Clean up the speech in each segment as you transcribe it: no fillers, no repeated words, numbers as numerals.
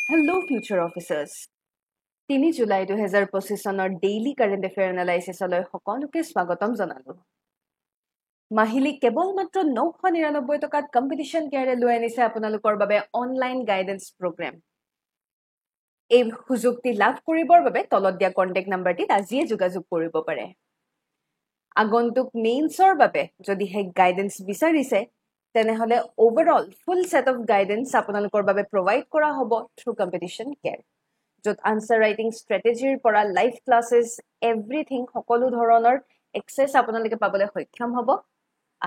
Hello, future officers. 3 July 2025 চনৰ daily current affair এনালাইচিছলৈ সকলোকে স্বাগতম জনালোঁ। মাহিলী কেৱল মাত্ৰ 999 টকাত কম্পিটিশ্যন কেয়াৰে লৈ আনিছে আপোনালোকৰ বাবে অনলাইন গাইডেন্স প্ৰগ্ৰেম। এই সুযোগটি লাভ কৰিবৰ বাবে তলত দিয়া কণ্টেক্ট নাম্বাৰটিত আজিয়ে যোগাযোগ কৰিব পাৰে। আগন্তুক মেইনছৰ বাবে যদিহে গাইডেন্স বিচাৰিছে তেনেহলে overall full set of guidance আপোনালোকৰ বাবে প্ৰভাইড কৰা হ'ব থ্ৰু কম্পিটিশ্যন কেয়াৰ। য'ত আনসাৰ ৰাইটিং ষ্ট্ৰেটেজিৰ পৰা লাইভ ক্লাছেছ এভৰিথিং সকলো ধৰণৰ এক্সেছ আপোনালোকে পাবলৈ সক্ষম হ'ব।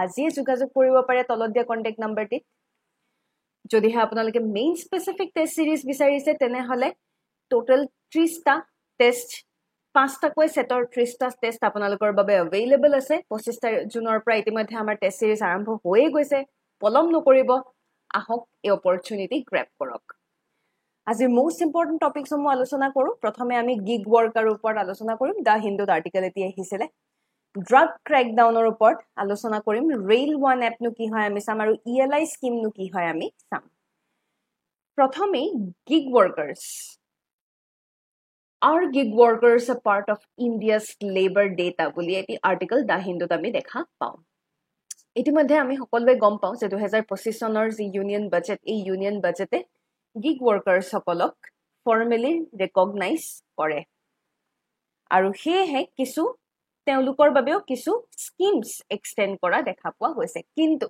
আজিয়ে যোগাযোগ কৰিব পাৰে তলত দিয়া কণ্টেক্ট নাম্বাৰটিত। যদিহে আপোনালোকে মেইন স্পেচিফিক টেষ্ট সিৰিজ বিচাৰিছে তেনেহলে টোটেল 30টা টেষ্ট 5টাকৈ সেটৰ 30টা টেষ্ট আপোনালোকৰ বাবে এভেইলেবল আছে। 25 জুনৰ পৰা ইতিমধ্যে আমাৰ টেষ্ট সিৰিজ আৰম্ভ হৈয়ে গৈছে। পলম নকৰিব, আহক এই অপৰচুনিটি গ্ৰেব কৰক। আজিৰ মোষ্ট ইম্পৰ্টেণ্ট টপিকসমূহ আলোচনা কৰোঁ। প্ৰথমে আমি গিগ ৱৰ্কাৰৰ ওপৰত আলোচনা কৰিম। দ্য হিন্দুত আৰ্টিকেল এটি আহিছিলে। ড্ৰাগ ক্ৰেকডাউনৰ ওপৰত আলোচনা কৰিম। ৰেইল ওৱান এপনো কি হয় আমি চাম, আৰু ELI স্কিমনো কি হয় আমি চাম। প্ৰথমেই gig workers. Are gig workers a part of India's labor data বুলি এটি আৰ্টিকেল দ্য হিন্দুত আমি দেখা পাওঁ। ইতিমধ্যে আমি সকলোৱে গম পাওঁ যে 2025 চনৰ যি ইউনিয়ন বাজেট, এই ইউনিয়ন বাজেটে গিগ ৱৰ্কাৰ্ছসকলক ফৰ্মেলি ৰেকগনাইজ কৰে আৰু সেয়েহে তেওঁলোকৰ বাবেও কিছু স্কিমছ এক্সটেণ্ড কৰা দেখা পোৱা গৈছে। কিন্তু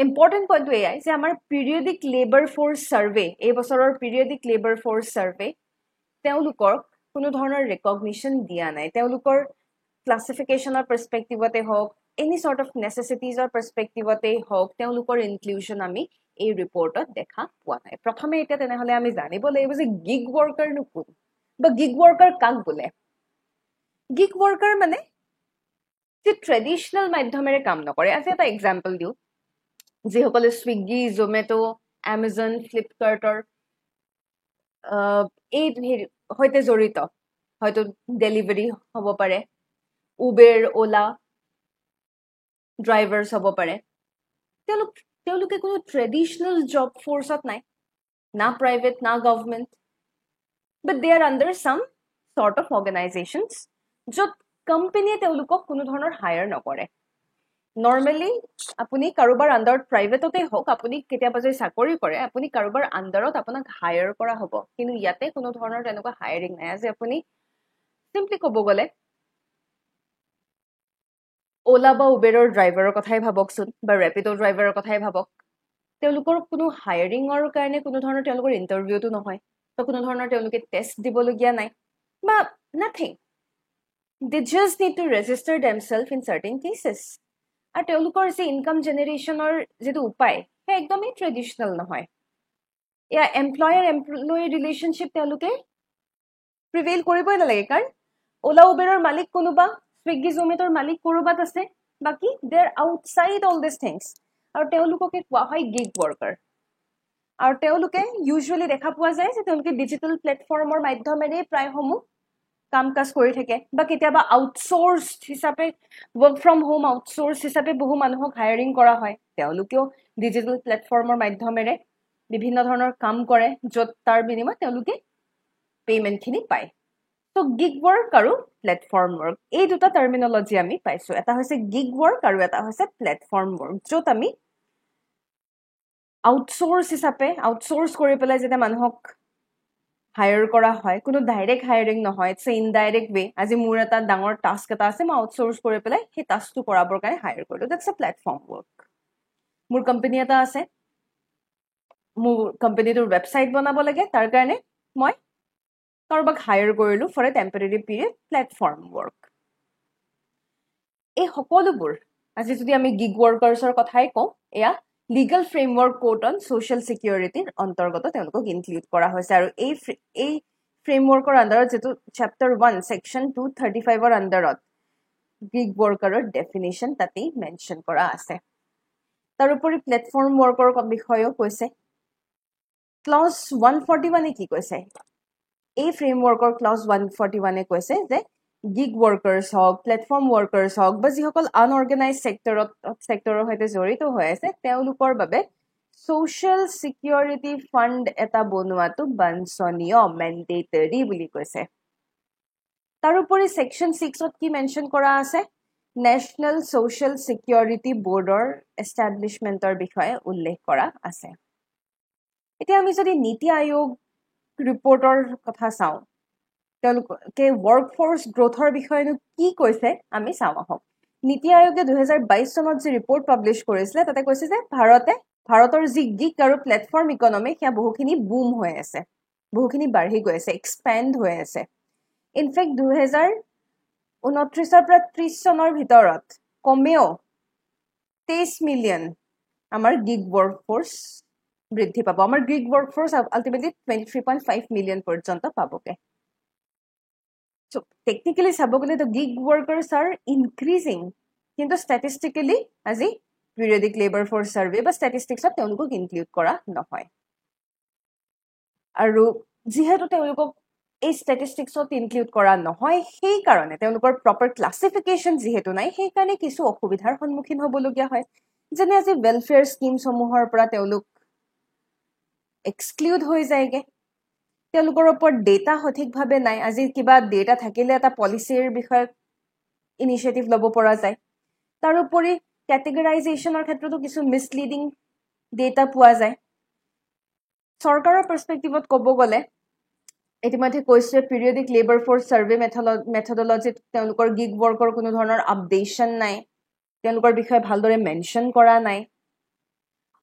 ইম্পৰ্টেণ্ট পইণ্টটো এয়াই যে আমাৰ পিৰিয়ডিক লেবাৰ ফ'ৰ্চ ছাৰ্ভে, এই বছৰৰ পিৰিয়ডিক লেবাৰ ফ'ৰ্চ ছাৰ্ভে তেওঁলোকৰ কোনো ধৰণৰ ৰেকগনিশ্যন দিয়া নাই। তেওঁলোকৰ ক্লাছিফিকেশ্যনৰ পাৰ্চপেক্টিভতে হওক, এনি চৰ্ট অফ নেচেচিটিজৰ পাৰ্চপেক্টিভতেই হওক, তেওঁলোকৰ ইনক্লুজন আমি এই ৰিপৰ্টত দেখা পোৱা নাই। প্ৰথমে এতিয়া তেনেহলে আমি জানিব লাগিব যে গিগ ৱৰ্কাৰনো কোন, বা গিগ ৱৰ্কাৰ কাক বোলে। গিগ ৱৰ্কাৰ মানে যে ট্ৰেডিশ্যনেল মাধ্যমেৰে কাম নকৰে। আজি এটা এক্সাম্পল দিওঁ। যিসকলে ছুইগি, জমেটো, এমাজন, ফ্লিপকাৰ্টৰ এই সৈতে জড়িত, হয়তো ডেলিভাৰী হ'ব পাৰে, উবেৰ, ওলা ড্ৰাইভাৰ্ছ হ'ব পাৰে, তেওঁলোকে কোনো ট্ৰেডিশ্যনেল জব ফ'ৰ্চত নাই, না প্ৰাইভেট না government, but they R under চাম চৰ্ট অফ অৰ্গেনাইজেশ্যনছ য'ত কোম্পানীয়ে তেওঁলোকক কোনো ধৰণৰ হায়াৰ নকৰে। নৰ্মেলি আপুনি কাৰোবাৰ আণ্ডাৰত, প্ৰাইভেটতে হওক, আপুনি কেতিয়াবা যদি চাকৰি কৰে আপুনি কাৰোবাৰ আণ্ডাৰত আপোনাক হায়াৰ কৰা হ'ব। কিন্তু ইয়াতে কোনো ধৰণৰ তেনেকুৱা হায়াৰিং নাই। আজি আপুনি চিম্পলি ক'ব গ'লে ওলা বা উবেৰৰ ড্ৰাইভাৰৰ কথাই ভাবকচোন, বা ৰেপিড' ড্ৰাইভাৰৰ কথাই ভাবক। তেওঁলোকৰ কোনো হায়াৰিঙৰ কাৰণে কোনো ধৰণৰ তেওঁলোকৰ ইণ্টাৰভিউটো নহয়, তো কোনো ধৰণৰ তেওঁলোকে টেষ্ট দিবলগীয়া নাই বা nothing. They just need to register themselves in certain cases. আৰু তেওঁলোকৰ যে ইনকাম জেনেৰেশ্যনৰ যিটো উপায়, সেই একদমেই ট্ৰেডিশ্যনেল নহয়। এয়া এমপ্লয়াৰ এমপ্লয়ী ৰিলেশ্যনশ্বিপ তেওঁলোকে প্ৰিভেইল কৰিবই নালাগে, কাৰণ ওলা উবেৰৰ মালিক কোনোবা, ছুইগি জমেটৰ মালিক ক'ৰবাত আছে, বাকী they are outside all this things. আৰু তেওঁলোককে কোৱা হয় গিগ ৱৰ্কাৰ। আৰু তেওঁলোকে ইউজুৱেলি দেখা পোৱা যায় যে তেওঁলোকে ডিজিটেল প্লেটফৰ্মৰ মাধ্যমেৰে প্ৰায়সমূহ কাম কাজ কৰি থাকে, বা কেতিয়াবা আউটচোৰ্চ হিচাপে, ৱৰ্ক ফ্ৰম হোম আউটচোৰ্চ হিচাপে বহু মানুহক হায়াৰিং কৰা হয়। তেওঁলোকেও ডিজিটেল প্লেটফৰ্মৰ মাধ্যমেৰে বিভিন্ন ধৰণৰ কাম কৰে, য'ত তাৰ বিনিময়ত তেওঁলোকে পেমেণ্টখিনি পায়। তো গিগ ৱৰ্ক আৰু প্লেটফৰ্ম ৱৰ্ক, এই দুটা টাৰ্মিনলজি আমি পাইছোঁ। এটা হৈছে গিগ ৱৰ্ক আৰু এটা হৈছে প্লেটফৰ্ম ৱৰ্ক, য'ত আমি আউটচোৰ্চ হিচাপে আউটচোৰ্চ কৰি পেলাই যেতিয়া মানুহক হায়াৰ কৰা হয়, কোনো ডাইৰেক্ট হায়াৰিং নহয়, ইটছ ইনডাইৰেক্ট ৱে। আজি মোৰ এটা ডাঙৰ টাস্ক এটা আছে, মই আউটচোৰ্চ কৰি পেলাই সেই টাস্কটো কৰাবৰ কাৰণে হায়াৰ কৰিলোঁ, দেটছ এ প্লেটফৰ্ম ৱৰ্ক। মোৰ কোম্পানী এটা আছে, মোৰ কোম্পানীটোৰ ৱেবছাইট বনাব লাগে, তাৰ কাৰণে মই কাৰোবাক হায়াৰ কৰিলোঁ for a temporary period, platform work. এই সকলোবোৰ আজি যদি আমি গিগ ৱৰ্কাৰ্ছৰ কথাই কওঁ, এয়া legal framework code on social ছিকিউৰিটিৰ অন্তৰ্গত তেওঁলোকক ইনক্লুড কৰা হৈছে। আৰু এই ফ্ৰেমৱৰ্কৰ আণ্ডাৰত যিটো চেপ্টাৰ 1 ছেকশ্যন 235ৰ আণ্ডাৰত গিগ ৱৰ্কাৰৰ ডেফিনেশ্যন তাতেই মেনশ্যন কৰা আছে। তাৰোপৰি প্লেটফৰ্ম ৱৰ্কৰ বিষয়েও কৈছে। ক্লজ 141 কি কৈছে? এই ফ্ৰেমৱৰ্কৰ ক্লজ 141 কৈছে যে গিগ ৱৰ্কাৰ্ছ হওক, প্লেটফৰ্ম ৱৰ্কাৰ্ছ হওক, বা যিসকল আনঅৰ্গেনাইজ ছেক্টৰৰ সৈতে জড়িত হৈ আছে, তেওঁলোকৰ বাবে social security fund এটা বনোৱাটো বাঞ্ছনীয় mandatory বুলি কৈছে তাৰোপৰি section 6 ত কি মেনশন কৰা আছে National Social Security Boardৰ establishmentৰ বিষয়ে উল্লেখ কৰা আছে এতিয়া আমি যদি নীতি আয়োগ ৰিপৰ্টৰ কথা চাওঁ তেওঁলোকে workforce growthৰ বিষয়েনো কি কৈছে আমি চাওঁ আহক নীতি আয়োগে 2022 চনত যে ৰিপৰ্ট পাবলিশ কৰিছিলে তাতে কৈছে যে ভাৰতৰ যি গিগ আৰু প্লেটফৰ্ম ইকনমি সেয়া বহুখিনি বুম হৈ আছে বহুখিনি বাঢ়ি গৈ আছে এক্সপেণ্ড হৈ আছে ইনফেক্ট 2029 পৰা 30 চনৰ ভিতৰত কমেও 23 মিলিয়ন আমাৰ গিগ workforce বৃদ্ধি পাব আমাৰ গিগ workforce ultimately 23.5 মিলিয়ন পৰ্যন্ত পাবগে So technically sabogole the gig workers are increasing কিন্তু statistically আজি periodic labor force survey বা statistics ত তেওঁলোকক include কৰা নহয় আৰু যিহেতু তেওঁলোকক এই statistics ত include কৰা নহয় সেই কাৰণে তেওঁলোকৰ proper classification যিহেতু নাই সেই কাৰণে কিছু অসুবিধাৰ সন্মুখীন হ'বলগীয়া হয় যেনে আজি welfare schemes সমূহৰ পৰা তেওঁলোক exclude হৈ যায়গে তেওঁলোকৰ ওপৰত ডেটা সঠিকভাৱে নাই আজি কিবা ডেটা থাকিলে এটা পলিচিৰ বিষয়ে ইনিশিয়েটিভ ল'ব পৰা যায় তাৰোপৰি ক্যাটেগৰাইজেচনৰ ক্ষেত্ৰতো কিছু মিসলিডিং ডেটা পোৱা যায় চৰকাৰৰ পাৰ্সপেক্টিভত ক'ব গ'লে ইতিমধ্যে কৈছে পিৰিয়ডিক লেবাৰ ফৰ্চ সাৰ্ভে মেথডলজিত তেওঁলোকৰ গিগ ওয়াৰ্কৰ কোনো ধৰণৰ আপডেটন নাই তেওঁলোকৰ বিষয়ে ভালদৰে মেনশন কৰা নাই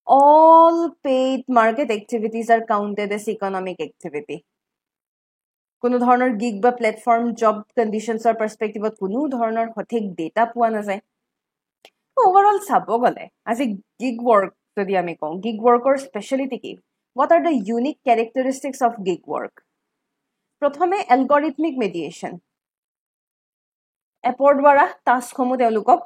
all paid market activities are counted as economic activity কোনো ধৰণৰ গিগ বা প্ল্যাটফৰ্ম জব কন্ডিশনছৰ পাৰ্সপেক্টিভত কোনো ধৰণৰ সঠিক ডেটা পোৱা নাযায় ওভাৰঅল চাব গ'লে আজি গিগ ওয়াৰ্ক যদি আমি কওঁ গিগ ওয়াৰ্কৰ স্পেশালিটি কি what are the unique characteristics of gig work প্ৰথমে algorithmic mediation এপৰ দ্বাৰা টাস্ক সমূহ তেওঁলোকক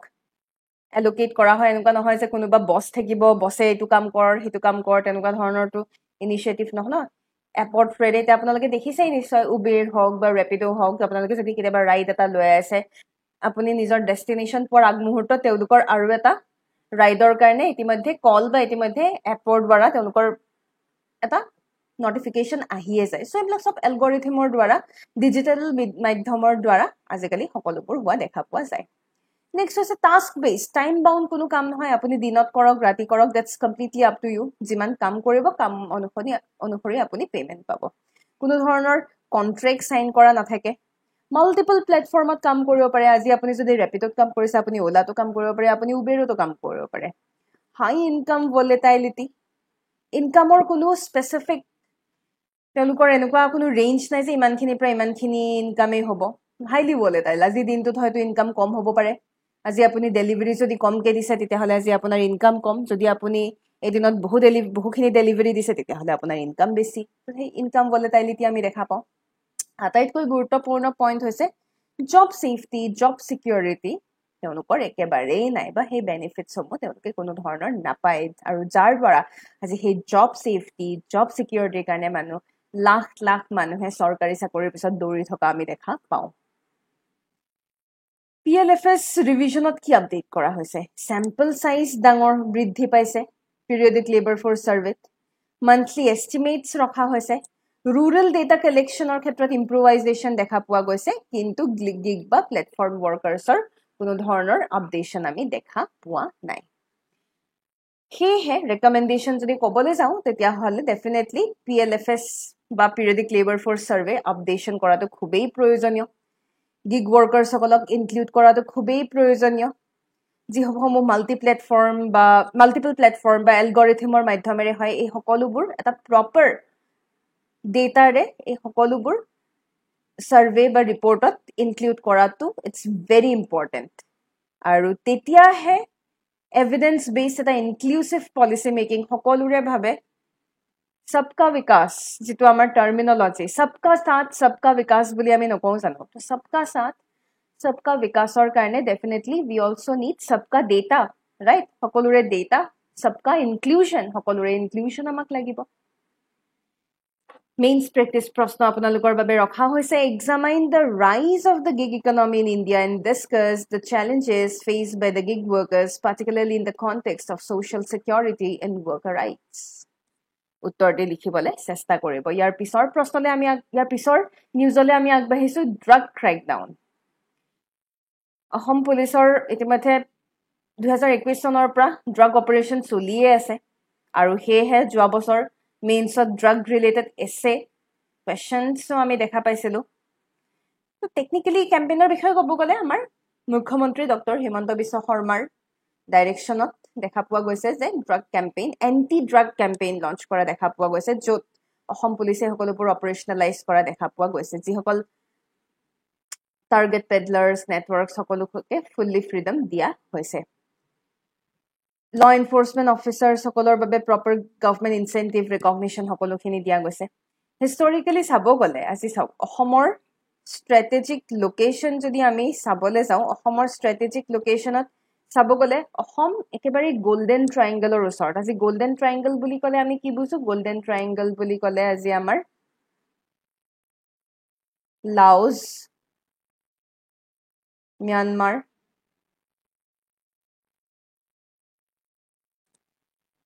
allocate কৰা হয় এনেকুৱা নহয় যে কোনোবা বস থাকিব বসে এইটো কাম কৰ হিটো কাম কৰ তেনেকুৱা ধৰণৰটো ইনিশিয়েটিভ নহয় এপৰ থ্ৰেডে আপোনালোকে দেখিছেই নিশ্চয় উবেৰ হওক বা ৰেপিডো হওক আপোনালোকে যদি কেতিয়াবা ৰাইড এটা লৈ আছে আপুনি নিজৰ ডেষ্টিনেশ্যন পোৱাৰ আগমুহূৰ্তত তেওঁলোকৰ আৰু এটা ৰাইডৰ কাৰণে ইতিমধ্যে কল বা ইতিমধ্যে এপৰ দ্বাৰা তেওঁলোকৰ এটা notification আহিয়ে যায় সো এইবিলাক সব এলগৰিথমৰ দ্বাৰা ডিজিটেল মাধ্যমৰ দ্বাৰা আজিকালি সকলোবোৰ হোৱা দেখা পোৱা যায় নেক্সট হৈছে টাস্ক বেস টাইম বাউন্ড কোনো কাম নহয় আপুনি দিনত কৰক ৰাতি কৰক that's completely up to you যিমান কাম কৰিব কাম অনুসৰি আপুনি পেমেন্ট পাব কোনো ধৰণৰ কন্ট্ৰাক্ট সাইন কৰা নাথাকে মাল্টিপল প্ল্যাটফৰ্মত কাম কৰিব পাৰে আজি আপুনি যদি ৰেপিডোত কাম কৰিছে আপুনি ওলাটো কাম কৰিব পাৰে আপুনি উবেৰতো কাম কৰিব পাৰে হাই ইনকাম ভলেটাইলিটি ইনকামৰ কোনো স্পেসিফিক তেওঁলোকৰ এনেকুৱা কোনো ৰেঞ্জ নাই যে ইমানখিনিৰ পৰা ইমানখিনি ইনকামে হ'ব হাইলি ভলেটাইল আজি দিনটোত হয়তো ইনকাম কম হ'ব পাৰে আজি আপুনি ডেলিভাৰি যদি কমকে দিছে তেতিয়াহলে আজি আপোনাৰ ইনকাম কম যদি আপুনি এদিনত বহুখিনি ডেলিভাৰি দিছে তেতিয়াহলে আপোনাৰ ইনকাম বেছি সেই ইনকাম ভলেটাইলিটি আমি দেখা পাওঁ আটাইতকৈ গুৰুত্বপূৰ্ণ পইণ্ট হৈছে জব সেফটি জব সিকিউৰিটি তেওঁলোকৰ একেবাৰেই নাই বা সেই বেনিফিটছ সমূহ তেওঁলোকে কোনো ধৰণৰ নাপায় আৰু যাৰ দ্বাৰা আজি সেই জব সেফটি জব সিকিউৰিটিৰ কাৰণে মানুহ লাখ লাখ মানুহে চৰকাৰী চাকৰিৰ পিছত দৌৰি থকা আমি দেখা পাওঁ PLFS ৰিভিজনত কি আপডেট কৰা হৈছে স্যাম্পল সাইজ ডাঙৰ বৃদ্ধি পাইছে পিৰিয়ডিক লেবাৰ ফৰ্চ সাৰ্ভেত মান্থলি এস্টিমেটস ৰখা হৈছে rural data collectionৰ ক্ষেত্ৰত ইম্প্ৰোভাইজেচন দেখা পোৱা গৈছে কিন্তু গিগ বা প্ল্যাটফৰ্ম ওয়াৰ্কাৰ্ছৰ কোনো ধৰণৰ আপডেটন আমি দেখা পোৱা নাই হেহে ৰেকমেন্ডেশন যদি ক'বলৈ যাওঁ তেতিয়াহলে ডেফিনেটলি PLFS বা পিৰিয়ডিক লেবাৰ ফৰ্চ সাৰ্ভে আপডেটন কৰাটো খুবেই প্ৰয়োজনীয় গিগ ওয়াৰ্কাৰ্ছ সকলক ইনক্লুড কৰাটো খুবেই প্ৰয়োজনীয় যিসমূহ মাল্টিপল প্ল্যাটফৰ্ম বা এলগৰিথমৰ মাধ্যমেৰে হয় এই সকলোবোৰ এটা প্ৰপাৰ ডেটাৰে এই সকলোবোৰ সাৰ্ভে বা ৰিপৰ্টত ইনক্লুড কৰাটো ইটস ভেৰি ইম্পৰ্টেন্ট আৰু তেতিয়াহে এভিডেন্স বেস এটা ইনক্লুসিভ পলিসি মেকিং সকলোৰে ভাবে सबका विकास जितो आमार टर्मिनोलॉजी सबका साथ सबका विकास বুলি আমি নকওঁ জানো তো सबका साथ सबका विकासৰ কাৰণে डेफिनेटली वी आल्सो नीड सबका डेटा राइट সকলোৰে डेटा सबका ইনক্লুশন সকলোৰে ইনক্লুশন আমাক লাগিব মেইনছ প্ৰেক্টিছ প্ৰশ্ন আপোনালোকৰ বাবে ৰখা হৈছে examine the rise of the gig economy in India and discuss the challenges faced by the gig workers particularly in the context of social security and worker rights উত্তৰটি লিখিবলৈ চেষ্টা কৰিব ইয়াৰ পিছৰ নিউজলৈ আমি আগবাঢ়িছোঁ ড্ৰাগ ক্ৰেকডাউন অসম পুলিচৰ ইতিমধ্যে 2021 চনৰ পৰা ড্ৰাগ অপাৰেশ্যন চলিয়ে আছে আৰু সেয়েহে যোৱা বছৰ মেইনছত ড্ৰাগ ৰিলেটেড এছে কুৱেশ্যনছো আমি দেখা পাইছিলোঁ তো টেকনিকেলি কেম্পেইনৰ বিষয়ে ক'ব গ'লে আমাৰ মুখ্যমন্ত্ৰী ডক্টৰ হিমন্ত বিশ্ব শৰ্মাৰ ডাইৰেকশ্যনত দেখা পোৱা গৈছে যে drug campaign anti drug campaign launch কৰা দেখা পোৱা গৈছে য'ত অসম পুলিচে সকলোবোৰ অপাৰেশ্যনেলাইজ কৰা দেখা পোৱা গৈছে যিসকল টাৰ্গেট পেডলাৰ্ছ নেটৱৰ্ক সকলোকে ফুল্লি ফ্ৰীডম দিয়া হৈছে ল এনফৰ্চমেণ্ট অফিচাৰসকলৰ বাবে প্ৰপাৰ গভৰ্ণমেণ্ট ইনচেণ্টিভ ৰিকগনিশ্যন সকলোখিনি দিয়া গৈছে হিষ্টৰিকেলি চাব গ'লে আজি চাওক অসমৰ ষ্ট্ৰেটেজিক লোকেশ্যন যদি আমি চাবলৈ যাওঁ অসমৰ ষ্ট্ৰেটেজিক লোকেশ্যনত চাব গ'লে অসম একেবাৰে গল্ডেন ট্ৰাইংগলৰ ওচৰত আজি গল্ডেন ট্ৰাইংগল বুলি ক'লে আমি কি বুজো গল্ডেন ট্ৰাইংগল বুলি ক'লে আজি আমাৰ লাওছ ম্যানমাৰ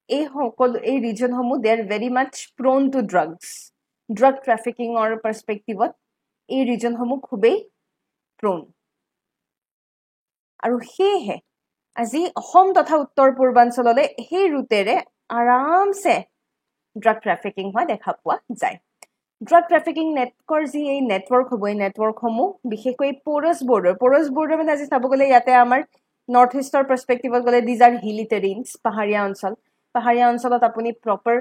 এই ৰিজনসমূহ দে আৰ ভেৰি মাছ প্ৰোন টু ড্ৰাগ ট্ৰেফিকিঙৰ পাৰ্চপেক্টিভত এই ৰিজনসমূহ খুবেই প্ৰোন আৰু সেয়েহে আজি অসম তথা উত্তৰ পূৰ্বাঞ্চললৈ সেই ৰুটেৰে আৰামছে ড্ৰাগ ট্ৰেফিকিং হোৱা দেখা পোৱা যায় ড্ৰাগ ট্ৰেফিকিং নেটৱৰ্কৰ যি এই নেটৱৰ্ক হ'ব এই নেটৱৰ্কসমূহ বিশেষকৈ প'ৰাছ বৰ্ডাৰ মানে আজি চাব গ'লে ইয়াতে আমাৰ নৰ্থ ইষ্টৰ পাৰ্চপেক্টিভত গ'লে দিজ আৰ হিলি টেৰিনছ পাহাৰীয়া অঞ্চলত আপুনি প্ৰপাৰ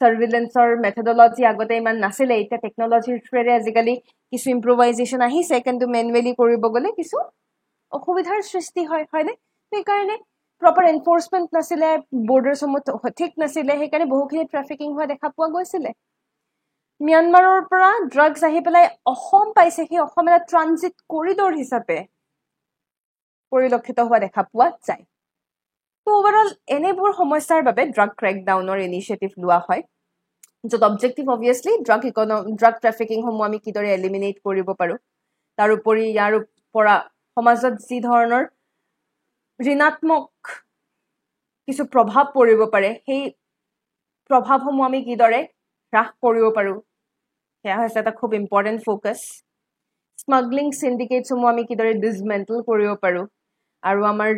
ছাৰ্ভিলেঞ্চৰ মেথডলজি আগতে ইমান নাছিলে এতিয়া টেকনলজিৰ থ্ৰুৰে আজিকালি কিছু ইম্প্ৰভাইজেশ্যন আহিছে কিন্তু মেনুৱেলি কৰিব গ'লে কিছু অসুবিধাৰ সৃষ্টি হয়নে সেইকাৰণে প্ৰপাৰ এনফৰ্চমেণ্ট নাছিলে বৰ্ডাৰসমূহ ঠিক নাছিলে সেইকাৰণে বহুখিনি ট্ৰেফিকিং হোৱা দেখা পোৱা গৈছিলে ম্যানমাৰৰ পৰা ড্ৰাগছ আহি পেলাই অসম পাইছে সেই অসম এটা ট্ৰানজিট কৰিডৰ হিচাপে পৰিলক্ষিত হোৱা দেখা পোৱা যায় তো ওভাৰঅল এনেবোৰ সমস্যাৰ বাবে ড্ৰাগ ক্ৰেকডাউনৰ ইনিচিয়েটিভ লোৱা হয় য'ত অবজেক্টিভ অবভিয়াছলি ড্ৰাগ ট্ৰেফিকিংসমূহ আমি কিদৰে এলিমিনেট কৰিব পাৰোঁ তাৰোপৰি ইয়াৰ পৰা সমাজত যি ধৰণৰ ঋণাত্মক কিছু প্ৰভাৱ পৰিব পাৰে সেই প্ৰভাৱসমূহ আমি কিদৰে হ্ৰাস কৰিব পাৰোঁ সেয়া হৈছে এটা খুব ইম্পৰ্টেণ্ট ফ'কাছ স্মাগলিং চিণ্ডিকেটসমূহ আমি কিদৰে ডিছমেণ্টেল কৰিব পাৰোঁ আৰু আমাৰ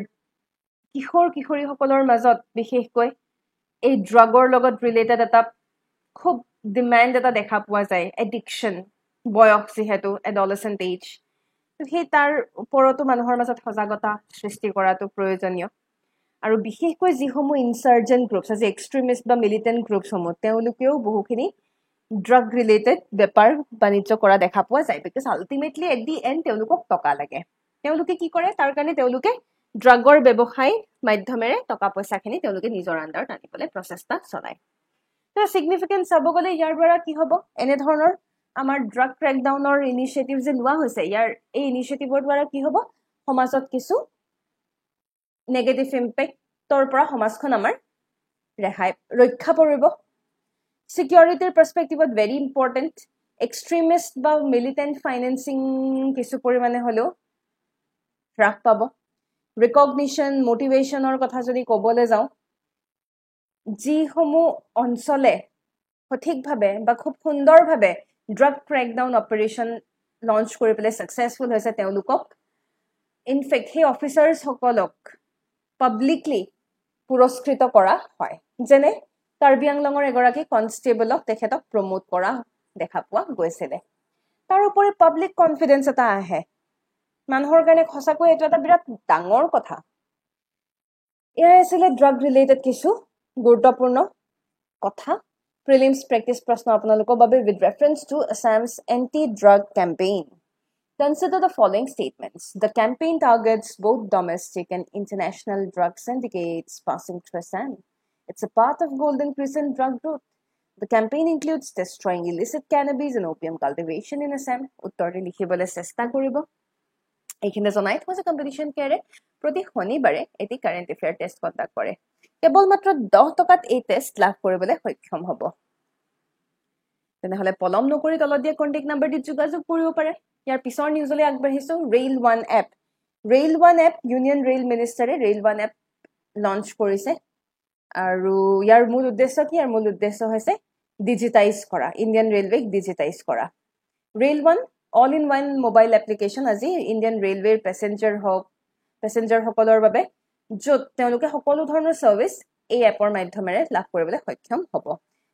কিশোৰীসকলৰ মাজত বিশেষকৈ এই ড্ৰাগৰ লগত ৰিলেটেড এটা খুব ডিমাণ্ড এটা দেখা পোৱা যায় এডিকশ্যন বয়স যিহেতু এডলেচেণ্ট এজ সেই তাৰ ওপৰতো মানুহৰ মাজত সজাগতা সৃষ্টি কৰাটো প্ৰয়োজনীয় আৰু বিশেষকৈ যিসমূহ ইনচাৰ্জেণ্ট গ্ৰুপছ আজি এক্সট্ৰিমিষ্ট বা মিলিটেণ্ট গ্ৰুপসমূহ তেওঁলোকেও বহুখিনি ড্ৰাগ ৰিলেটেড বেপাৰ বাণিজ্য কৰা দেখা পোৱা যায় because ultimately at the end তেওঁলোকক টকা লাগে তেওঁলোকে কি কৰে তাৰ কাৰণে তেওঁলোকে ড্ৰাগৰ ব্যৱসায় মাধ্যমেৰে টকা পইচাখিনি তেওঁলোকে নিজৰ আণ্ডাৰত আনিবলৈ প্ৰচেষ্টা চলায় ছিগনিফিকেঞ্চ চাব গ'লে ইয়াৰ দ্বাৰা কি হ'ব এনেধৰণৰ আমাৰ ড্ৰাগ ক্ৰেকডাউনৰ ইনিচিয়েটিভ যে লোৱা হৈছে এই ইনিচিয়েটিভৰ দ্বাৰা কি হ'ব সমাজত কিছু নেগেটিভ ইম্পেক্টৰ পৰা সমাজখন আমাৰ ৰক্ষা পৰিব ছিকিউৰিটিৰ পাৰ্চপেক্টিভত ভেৰি ইম্পৰ্টেণ্ট এক্সট্ৰিমিষ্ট বা মিলিটেণ্ট ফাইনেন্সিং কিছু পৰিমাণে হ'লেও হ্ৰাস পাব ৰিকগনিশ্যন মটিভেশ্যনৰ কথা যদি ক'বলৈ যাওঁ যিসমূহ অঞ্চলে সঠিকভাৱে বা খুব সুন্দৰভাৱে ড্ৰাগ ক্ৰেকডাউন অপাৰেশ্যন লঞ্চ কৰি পেলাই ছাকচেছফুল হৈছে তেওঁলোকক ইনফেক্ট সেই অফিচাৰ্ছসকলক পাব্লিকলি পুৰস্কৃত কৰা হয় যেনে কাৰ্বি আংলঙৰ এগৰাকী কনষ্টেবলক তেখেতক প্ৰমোট কৰা দেখা পোৱা গৈছিলে তাৰোপৰি পাব্লিক কনফিডেন্স এটা আহে মানুহৰ কাৰণে সঁচাকৈ এইটো এটা বিৰাট ডাঙৰ কথা এয়াই আছিলে ড্ৰাগ ৰিলেটেড কিছু গুৰুত্বপূৰ্ণ কথা প্ৰিলিমছ প্ৰেক্টিছ প্ৰশ্ন আপোনালোকৰ বাবে with reference to Assam's anti-drug campaign Consider the following statements. The campaign targets both domestic and international drug syndicates passing through Assam. It's a part of Golden Crescent drug route. The campaign includes destroying illicit cannabis and opium cultivation in Assam. উত্তৰটি লিখিবলৈ চেষ্টা কৰিব এইখিনি জনাই থৈছে competition কেয়াৰে প্ৰতি শনিবাৰে এটি current affair test conduct কৰে কেৱল মাত্ৰ 10 টকাত এই টেষ্ট লাভ কৰিবলৈ সক্ষম হ'ব তেনেহলে পলম নকৰি তলত দিয়া কন্টেক্ট নাম্বাৰটিত যোগাযোগ কৰিব পাৰে ইয়াৰ পিছৰ নিউজলৈ আগবাঢ়িছো rail one app union rail মিনিষ্টাৰে ৰেইল ওৱান এপ লঞ্চ কৰিছে আৰু ইয়াৰ মূল উদ্দেশ্য কি ইয়াৰ মূল উদ্দেশ্য হৈছে ডিজিটাইজ কৰা ইণ্ডিয়ান ৰেলৱেক ডিজিটাইজ কৰা rail one all in one mobile application আজি ইণ্ডিয়ান ৰেলৱেৰ পেচেঞ্জাৰসকলৰ বাবে য'ত তেওঁলোকে সকলো ধৰণৰ ছাৰ্ভিচ এই এপৰ মাধ্যমেৰে লাভ কৰিবলৈ সক্ষম হ'ব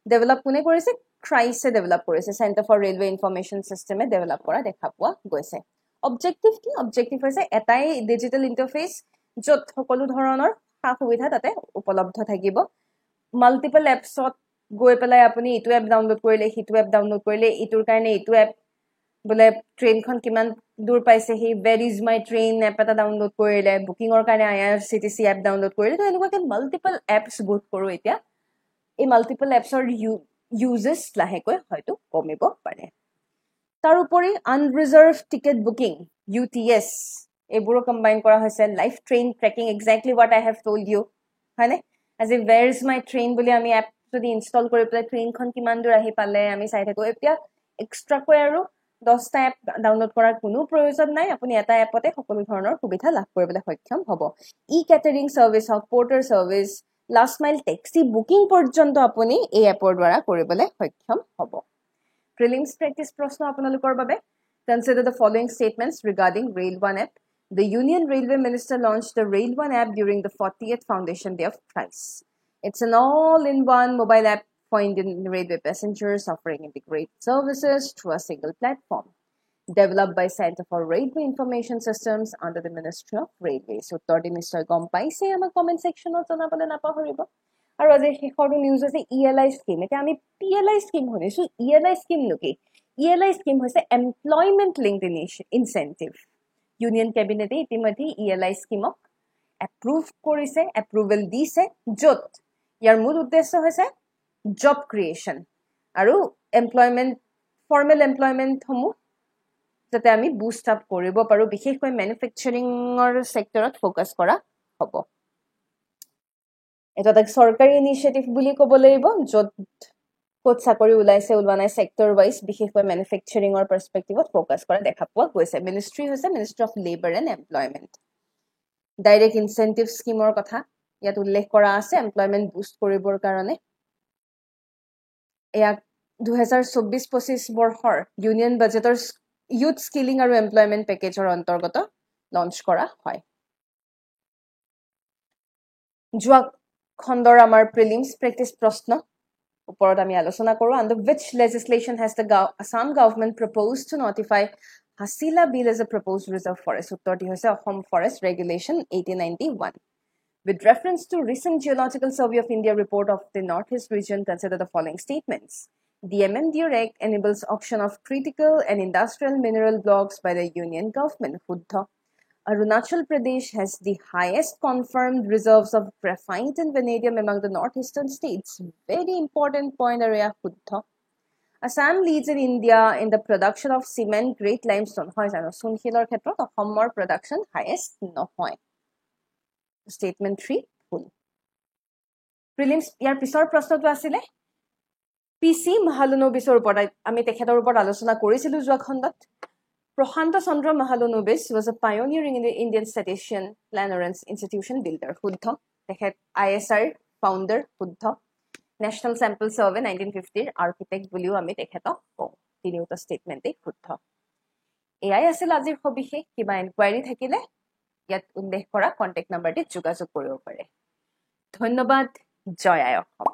ডেভেলপ কোনে কৰিছে ক্ৰাইছে ডেভেলপ কৰিছে চেণ্টাৰ ফৰ ৰেলৱে ইনফৰমেশ্যন চিষ্টেমে ডেভেলপ কৰা দেখা পোৱা গৈছে অবজেক্টিভ কি অবজেক্টিভ হৈছে এটাই ডিজিটেল ইণ্টাৰফেচ য'ত সকলো ধৰণৰ সা সুবিধা তাতে উপলব্ধ থাকিব মাল্টিপল এপছত গৈ পেলাই আপুনি ইটো এপ ডাউনলোড কৰিলে সিটো এপ ডাউনলোড কৰিলে ইটোৰ কাৰণে ইটো এপ বোলে ট্ৰেইনখন কিমান দূৰ পাইছে সি where is my train app এটা ডাউনলোড কৰিলে বুকিঙৰ কাৰণে IRCTC এপ ডাউনলোড কৰিলে তো এনেকুৱাকে মাল্টিপল এপছ বুক কৰোঁ এতিয়া এই মাল্টিপল এপছৰ ইউজেছ লাহেকৈ হয়তো কমিব পাৰে তাৰোপৰি আনৰিজাৰ্ভ টিকেট বুকিং UTS এইবোৰো কম্বাইন কৰা হৈছে live train tracking exactly what I have told you হয়নে আজি वेयर इज माय ট্ৰেইন বুলি আমি এপ যদি ইনষ্টল কৰি পেলাই ট্ৰেইনখন কিমান দূৰ আহি পালে আমি চাই থাকোঁ এতিয়া এক্সট্ৰাকৈ আৰু 10টা এপ ডাউনলোড কৰাৰ কোনো প্ৰয়োজন নাই আপুনি এটা এপতে সকলো ধৰণৰ সুবিধা লাভ কৰিবলৈ সক্ষম হ'ব ই কেটাৰিং সাৰ্ভিস হক porter service last mile taxi booking পৰ্যন্ত আপুনি এই এপৰ দ্বাৰা কৰিবলৈ সক্ষম হ'ব প্ৰিলিমছ প্ৰেক্টিছ প্ৰশ্ন আপোনালোকৰ বাবে consider the following statements regarding Rail One app the Union Railway Minister launched the Rail One app during the 40th Foundation Day of Christ it's an all-in-one mobile app for Indian Railway passengers offering integrated services through a single platform. Developed by Center for Railway Information Systems under the Ministry of Railways. So, Todi Mr. Gompaise, ama comment section of Tonapale Napahoribo. Or as a Hikodu news as the ELI scheme. It am PLI scheme. So, ELI scheme look. ELI scheme was the employment linked incentive. Union Cabinet itimati ELI scheme approved korise, approval dise, jot. Yar mul uddesho hoise job creation aru employment formal employment homu jate ami boost up koribo paru bishekhoi manufacturing or sectorot focus kora hobo eta tak sarkari initiative buli kobolaibo jot kot sakori ulaise ulbanai sector wise bishekhoi manufacturing or perspective ot focus kora dekha poa goise ministry hoise Ministry of Labor and Employment direct incentive scheme or kotha yat ullekh kora ase employment boost koribor karone এয়া 2024-25 বৰ্ষৰ union বাজেটৰ youth skilling আৰু employment পেকেজৰ অন্তৰ্গত launch কৰা হয় যোৱা খণ্ডৰ আমাৰ প্ৰিলিমছ প্ৰেক্টিছ প্ৰশ্ন ওপৰত আমি আলোচনা কৰোঁ under which legislation has the Assam government proposed to notify Hasila Bill as a proposed reserve forest উত্তৰটি হৈছে Assam Forest Regulation 1891 With reference to recent Geological Survey of India report of the Northeast region, consider the following statements. The MMDR Act enables auction of critical and industrial mineral blocks by the Union government. Huddha. Arunachal Pradesh has the highest confirmed reserves of graphite and vanadium among the northeastern states. Very important point area, Huddha. Assam leads in India in the production of cement grade limestone. Hoy jano Sunhilor khetrot Assam production highest no hoy. Statement 3 full. Prelims ইয়াৰ পিছৰ প্ৰশ্নটো আছিল PC Mahalanobisৰ ওপৰত আমি তেখেতৰ ওপৰত আলোচনা কৰিছিলো যোৱা খণ্ডত প্ৰশান্ত চন্দ্ৰ Mahalanobis was a pioneer in the Indian statistician planner and institution builder শুদ্ধ তেখেত ISR founder শুদ্ধ National Sample Survey 1950 architect বুলিও আমি তেখেতক কওঁ তিনিওটা ষ্টেটমেন্টে শুদ্ধ এয়াই আছিল আজিৰ সবিশেষ কিবা ইনকুৱাৰী থাকিলে ইয়াত উল্লেখ কৰা কন্টেক্ট নাম্বাৰটিত যোগাযোগ কৰিব পাৰে ধন্যবাদ জয় আই অসম